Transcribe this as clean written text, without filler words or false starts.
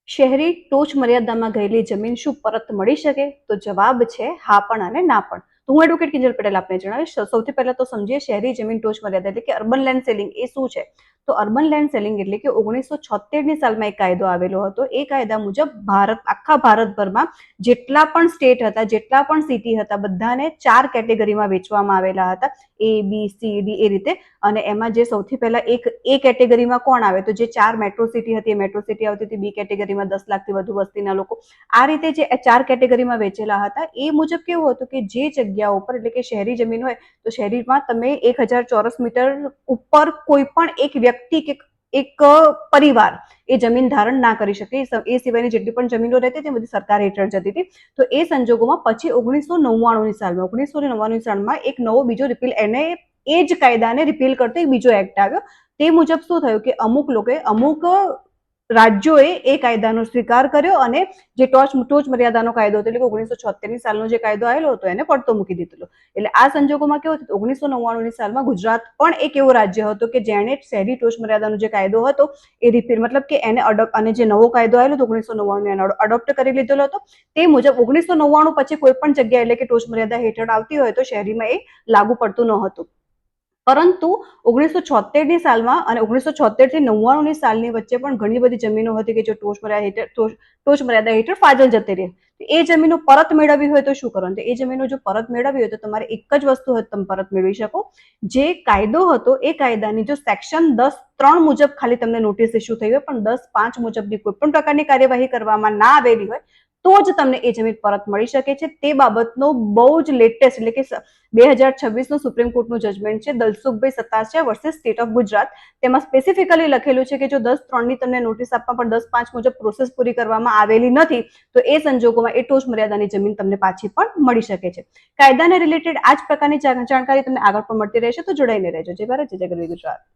શહેરી ટોચ મર્યાદામાં ગયેલી જમીન શું પરત મળી શકે? તો જવાબ છે હા પણ અને ના પણ. તો હું એડવોકેટ કિંજલ પટેલ આપને જણાવીશ. સૌથી પહેલા તો સમજીએ શહેરી જમીન ટોચ મર્યાદા એટલે કે અર્બન લેન્ડ સેલિંગ એ શું છે. તો અર્બન લેન્ડ સેલિંગ એટલે કે 1976ની સાલમાં એક કાયદો આવેલો હતો. એ કાયદા મુજબ આખા ભારતભરમાં જેટલા પણ સ્ટેટ હતા, જેટલા પણ સિટી હતા, બધાને 4 કેટેગરીમાં વેચવામાં આવેલા હતા. A, B, C, D એ રીતે. અને એમાં જે સૌથી પહેલા એક એ કેટેગરીમાં કોણ આવે, તો જે 4 મેટ્રો સિટી હતી એ મેટ્રો સિટી આવતી હતી. બી કેટેગરીમાં 10 લાખથી વધુ વસ્તીના લોકો. આ રીતે જે 4 કેટેગરીમાં વેચેલા હતા એ મુજબ કેવું હતું કે જે જગ્યા ઉપર એટલે કે શહેરી જમીન હોય તો શહેરીમાં તમે 1000 ચોરસ મીટર ઉપર કોઈ પણ એક વ્યક્તિ કે એક પરિવાર એ જમીન ધારણ ના કરી શકે. એ સિવાયની જેટલી પણ જમીનો રહેતી તે બધી સરકાર હેઠળ જતી હતી. તો એ સંજોગોમાં પછી 1999ની સાલમાં એક નવો બીજો રિપીલ એને એ જ કાયદાને રિપીલ કરતો એક બીજો એક્ટ આવ્યો. તે મુજબ શું થયું કે અમુક રાજ્યોએ એ કાયદાનો સ્વીકાર કર્યો અને જે ટોચ મર્યાદાનો કાયદો હતો એટલે કે 1976ની સાલનો જે કાયદો આવેલો હતો એને પડતો મૂકી દીધેલો. એટલે આ સંજોગોમાં કેવું હતું, 1999ની સાલમાં ગુજરાત પણ એક એવો રાજ્ય હતો કે જેણે શહેરી ટોચ મર્યાદાનો જે કાયદો હતો એ રિપીલ મતલબ કે એને અને જે નવો કાયદો આવેલો હતો 1999 એને અડોપ્ટ કરી લીધેલો હતો. તે મુજબ 1999 પછી કોઈ પણ જગ્યા એટલે કે ટોચ મર્યાદા હેઠળ આવતી હોય તો શહેરીમાં એ લાગુ પડતું ન હતું. પરંતુ 1976ની સાલમાં અને 1976થી 99ની સાલની વચ્ચે પણ ઘણી બધી જમીનો હતી કે જે ટોચ મર્યાદા હેઠળ ફાજલ જતી રહી. એ જમીનો પરત મેળવવી હોય તો શું કરવાનું? એ જમીનો જો પરત મેળવવી હોય તો તમારે એક જ વસ્તુ હોય તમે પરત મેળવી શકો. જે કાયદો હતો એ કાયદાની જો સેક્શન 10(3) મુજબ ખાલી તમને નોટિસ ઇસ્યુ થઈ હોય પણ 10(5) મુજબની કોઈ પણ પ્રકારની કાર્યવાહી કરવામાં ના આવેલી હોય તો જ તમને એ જમીન પરત મળી શકે છે. તે બાબતનો બહુ જ લેટેસ્ટ એટલે કે 2026નું સુપ્રીમ કોર્ટનું જજમેન્ટ છે Dalsukhbhai Satasiya versus state of Gujarat. તેમાં સ્પેસિફિકલી લખેલું છે કે જો 10(3)ની તમને નોટિસ આપવા પણ 10(5) મુજબ પ્રોસેસ પૂરી કરવામાં આવેલી નથી તો એ સંજોગોમાં એ ટોચ મર્યાદાની જમીન તમને પાછી પણ મળી શકે છે. કાયદાને રિલેટેડ આ જ પ્રકારની જાણકારી તમને આગળ પણ મળતી રહેશે તો જોડાઈને રહેજો. જય ભારત, જય ગરવી ગુજરાત.